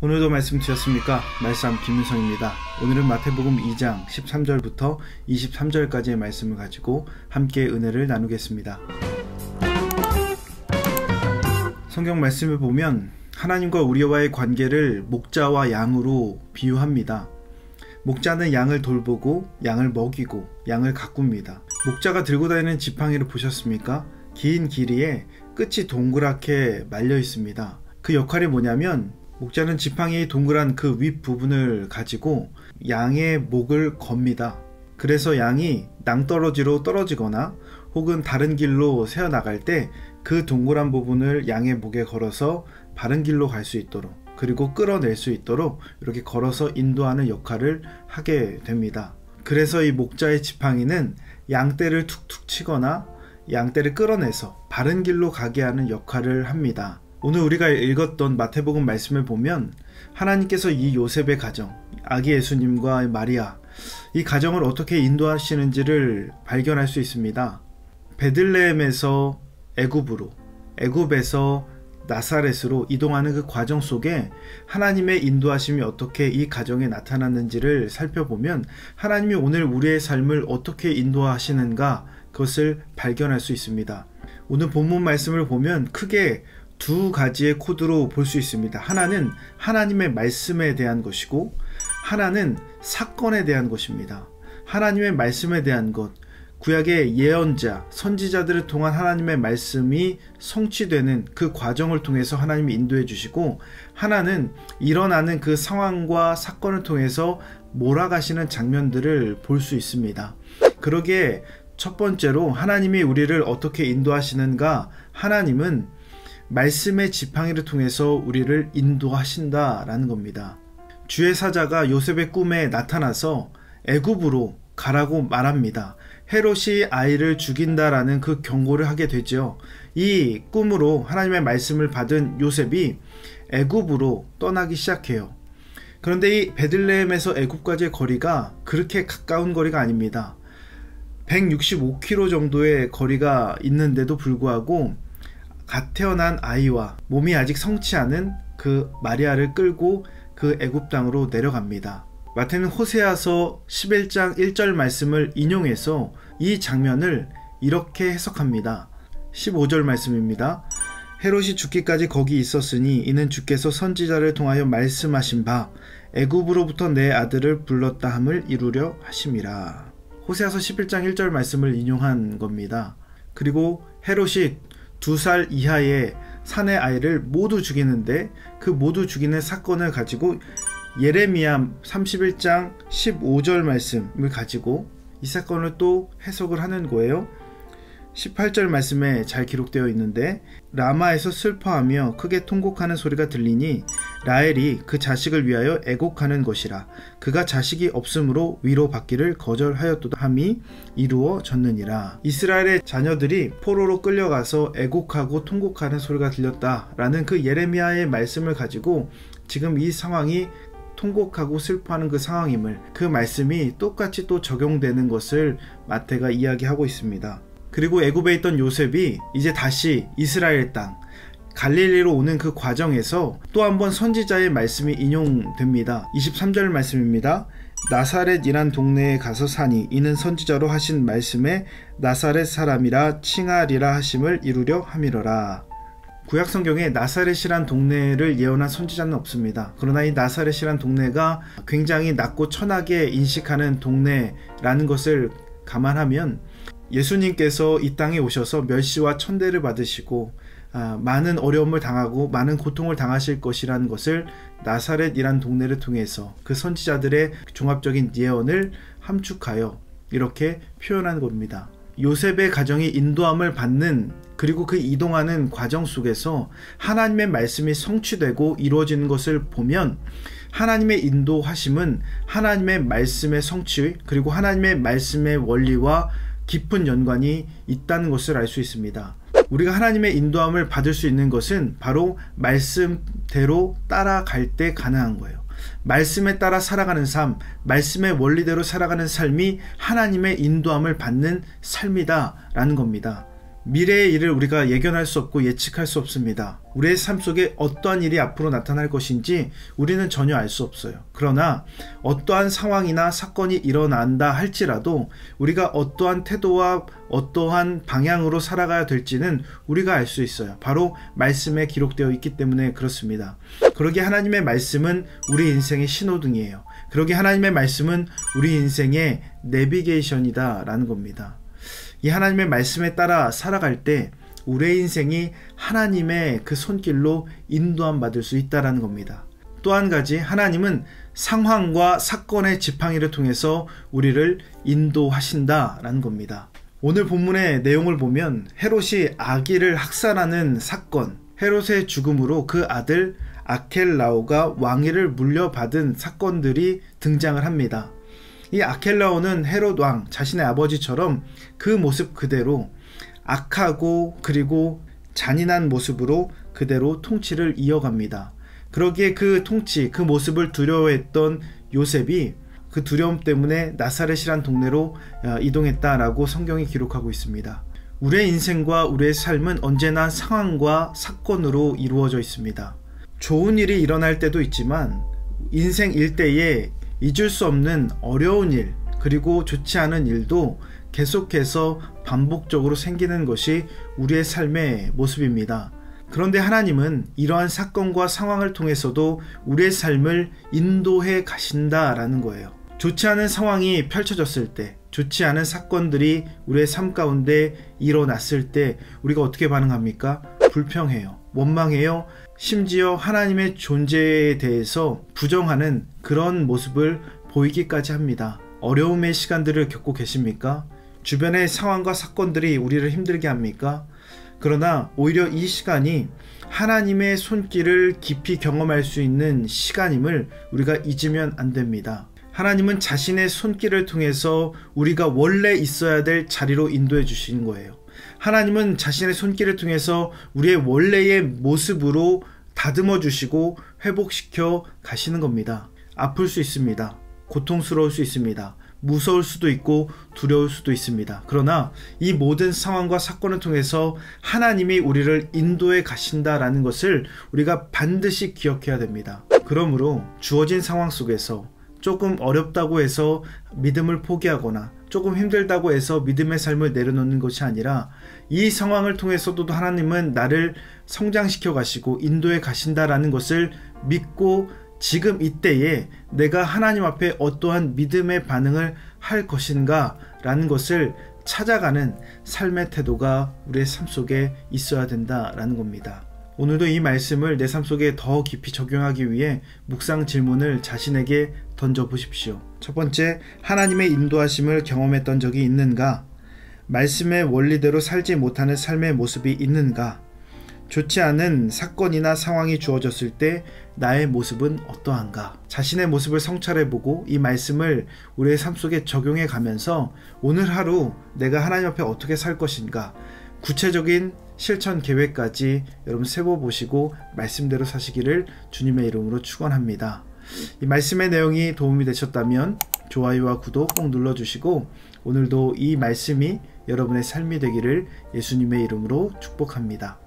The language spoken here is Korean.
오늘도 말씀 드셨습니까? 말씀 김윤성입니다. 오늘은 마태복음 2장 13절부터 23절까지의 말씀을 가지고 함께 은혜를 나누겠습니다. 성경 말씀을 보면 하나님과 우리와의 관계를 목자와 양으로 비유합니다. 목자는 양을 돌보고 양을 먹이고 양을 가꿉니다. 목자가 들고 다니는 지팡이를 보셨습니까? 긴 길이에 끝이 동그랗게 말려 있습니다. 그 역할이 뭐냐면 목자는 지팡이의 동그란 그 윗부분을 가지고 양의 목을 겁니다. 그래서 양이 낭떠러지로 떨어지거나 혹은 다른 길로 새어나갈 때 그 동그란 부분을 양의 목에 걸어서 바른 길로 갈 수 있도록, 그리고 끌어낼 수 있도록 이렇게 걸어서 인도하는 역할을 하게 됩니다. 그래서 이 목자의 지팡이는 양떼를 툭툭 치거나 양떼를 끌어내서 바른 길로 가게 하는 역할을 합니다. 오늘 우리가 읽었던 마태복음 말씀을 보면 하나님께서 이 요셉의 가정, 아기 예수님과 마리아, 이 가정을 어떻게 인도하시는지를 발견할 수 있습니다. 베들레헴에서 애굽으로, 애굽에서 나사렛으로 이동하는 그 과정 속에 하나님의 인도하심이 어떻게 이 가정에 나타났는지를 살펴보면 하나님이 오늘 우리의 삶을 어떻게 인도하시는가, 그것을 발견할 수 있습니다. 오늘 본문 말씀을 보면 크게 두 가지의 코드로 볼 수 있습니다. 하나는 하나님의 말씀에 대한 것이고, 하나는 사건에 대한 것입니다. 하나님의 말씀에 대한 것, 구약의 예언자, 선지자들을 통한 하나님의 말씀이 성취되는 그 과정을 통해서 하나님이 인도해 주시고, 하나는 일어나는 그 상황과 사건을 통해서 몰아가시는 장면들을 볼 수 있습니다. 그러기에 첫 번째로 하나님이 우리를 어떻게 인도하시는가, 하나님은 말씀의 지팡이를 통해서 우리를 인도하신다라는 겁니다. 주의 사자가 요셉의 꿈에 나타나서 애굽으로 가라고 말합니다. 헤롯이 아이를 죽인다라는 그 경고를 하게 되죠. 이 꿈으로 하나님의 말씀을 받은 요셉이 애굽으로 떠나기 시작해요. 그런데 이 베들레헴에서 애굽까지의 거리가 그렇게 가까운 거리가 아닙니다. 165km 정도의 거리가 있는데도 불구하고 갓 태어난 아이와 몸이 아직 성치 않은 그 마리아를 끌고 그 애굽 땅으로 내려갑니다. 마태는 호세아서 11장 1절 말씀을 인용해서 이 장면을 이렇게 해석합니다. 15절 말씀입니다. 헤롯이 죽기까지 거기 있었으니 이는 주께서 선지자를 통하여 말씀하신 바 애굽으로부터 내 아들을 불렀다 함을 이루려 하심이라. 호세아서 11장 1절 말씀을 인용한 겁니다. 그리고 헤롯이 2살 이하의 사내 아이를 모두 죽이는데 그 모두 죽이는 사건을 가지고 예레미야 31장 15절 말씀을 가지고 이 사건을 또 해석을 하는 거예요. 18절 말씀에 잘 기록되어 있는데, 라마에서 슬퍼하며 크게 통곡하는 소리가 들리니 라헬이 그 자식을 위하여 애곡하는 것이라. 그가 자식이 없으므로 위로받기를 거절하였도다 함이 이루어졌느니라. 이스라엘의 자녀들이 포로로 끌려가서 애곡하고 통곡하는 소리가 들렸다라는 그 예레미야의 말씀을 가지고 지금 이 상황이 통곡하고 슬퍼하는 그 상황임을, 그 말씀이 똑같이 또 적용되는 것을 마태가 이야기하고 있습니다. 그리고 애굽에 있던 요셉이 이제 다시 이스라엘 땅 갈릴리로 오는 그 과정에서 또 한 번 선지자의 말씀이 인용됩니다. 23절 말씀입니다. 나사렛이란 동네에 가서 사니 이는 선지자로 하신 말씀에 나사렛 사람이라 칭하리라 하심을 이루려 함이로라. 구약 성경에 나사렛이란 동네를 예언한 선지자는 없습니다. 그러나 이 나사렛이란 동네가 굉장히 낮고 천하게 인식하는 동네라는 것을 감안하면 예수님께서 이 땅에 오셔서 멸시와 천대를 받으시고 많은 어려움을 당하고 많은 고통을 당하실 것이라는 것을 나사렛이란 동네를 통해서 그 선지자들의 종합적인 예언을 함축하여 이렇게 표현한 겁니다. 요셉의 가정이 인도함을 받는, 그리고 그 이동하는 과정 속에서 하나님의 말씀이 성취되고 이루어지는 것을 보면 하나님의 인도하심은 하나님의 말씀의 성취, 그리고 하나님의 말씀의 원리와 깊은 연관이 있다는 것을 알 수 있습니다. 우리가 하나님의 인도함을 받을 수 있는 것은 바로 말씀대로 따라갈 때 가능한 거예요. 말씀에 따라 살아가는 삶, 말씀의 원리대로 살아가는 삶이 하나님의 인도함을 받는 삶이다 라는 겁니다. 미래의 일을 우리가 예견할 수 없고 예측할 수 없습니다. 우리의 삶 속에 어떠한 일이 앞으로 나타날 것인지 우리는 전혀 알 수 없어요. 그러나 어떠한 상황이나 사건이 일어난다 할지라도 우리가 어떠한 태도와 어떠한 방향으로 살아가야 될지는 우리가 알 수 있어요. 바로 말씀에 기록되어 있기 때문에 그렇습니다. 그러기에 하나님의 말씀은 우리 인생의 신호등이에요. 그러기에 하나님의 말씀은 우리 인생의 내비게이션이다 라는 겁니다. 이 하나님의 말씀에 따라 살아갈 때 우리의 인생이 하나님의 그 손길로 인도함 받을 수 있다는 겁니다. 또 한 가지, 하나님은 상황과 사건의 지팡이를 통해서 우리를 인도하신다라는 겁니다. 오늘 본문의 내용을 보면 헤롯이 아기를 학살하는 사건, 헤롯의 죽음으로 그 아들 아켈라오가 왕위를 물려받은 사건들이 등장을 합니다. 이 아켈라오는 헤롯 왕 자신의 아버지처럼 그 모습 그대로 악하고 그리고 잔인한 모습으로 그대로 통치를 이어갑니다. 그러기에 그 통치, 그 모습을 두려워했던 요셉이 그 두려움 때문에 나사렛이란 동네로 이동했다라고 성경이 기록하고 있습니다. 우리의 인생과 우리의 삶은 언제나 상황과 사건으로 이루어져 있습니다. 좋은 일이 일어날 때도 있지만 인생 일대에 잊을 수 없는 어려운 일, 그리고 좋지 않은 일도 계속해서 반복적으로 생기는 것이 우리의 삶의 모습입니다. 그런데 하나님은 이러한 사건과 상황을 통해서도 우리의 삶을 인도해 가신다라는 거예요. 좋지 않은 상황이 펼쳐졌을 때, 좋지 않은 사건들이 우리의 삶 가운데 일어났을 때 우리가 어떻게 반응합니까? 불평해요. 원망해요. 심지어 하나님의 존재에 대해서 부정하는 그런 모습을 보이기까지 합니다. 어려움의 시간들을 겪고 계십니까? 주변의 상황과 사건들이 우리를 힘들게 합니까? 그러나 오히려 이 시간이 하나님의 손길을 깊이 경험할 수 있는 시간임을 우리가 잊으면 안 됩니다. 하나님은 자신의 손길을 통해서 우리가 원래 있어야 될 자리로 인도해 주시는 거예요. 하나님은 자신의 손길을 통해서 우리의 원래의 모습으로 다듬어 주시고 회복시켜 가시는 겁니다. 아플 수 있습니다. 고통스러울 수 있습니다. 무서울 수도 있고 두려울 수도 있습니다. 그러나 이 모든 상황과 사건을 통해서 하나님이 우리를 인도해 가신다라는 것을 우리가 반드시 기억해야 됩니다. 그러므로 주어진 상황 속에서 조금 어렵다고 해서 믿음을 포기하거나 조금 힘들다고 해서 믿음의 삶을 내려놓는 것이 아니라 이 상황을 통해서도 하나님은 나를 성장시켜 가시고 인도해 가신다라는 것을 믿고 지금 이때에 내가 하나님 앞에 어떠한 믿음의 반응을 할 것인가 라는 것을 찾아가는 삶의 태도가 우리의 삶 속에 있어야 된다라는 겁니다. 오늘도 이 말씀을 내 삶 속에 더 깊이 적용하기 위해 묵상 질문을 자신에게 던져보십시오. 첫 번째, 하나님의 인도하심을 경험했던 적이 있는가? 말씀의 원리대로 살지 못하는 삶의 모습이 있는가? 좋지 않은 사건이나 상황이 주어졌을 때 나의 모습은 어떠한가? 자신의 모습을 성찰해보고 이 말씀을 우리의 삶 속에 적용해 가면서 오늘 하루 내가 하나님 앞에 어떻게 살 것인가? 구체적인 실천 계획까지 여러분 세워보시고 말씀대로 사시기를 주님의 이름으로 축원합니다. 이 말씀의 내용이 도움이 되셨다면 좋아요와 구독 꼭 눌러주시고 오늘도 이 말씀이 여러분의 삶이 되기를 예수님의 이름으로 축복합니다.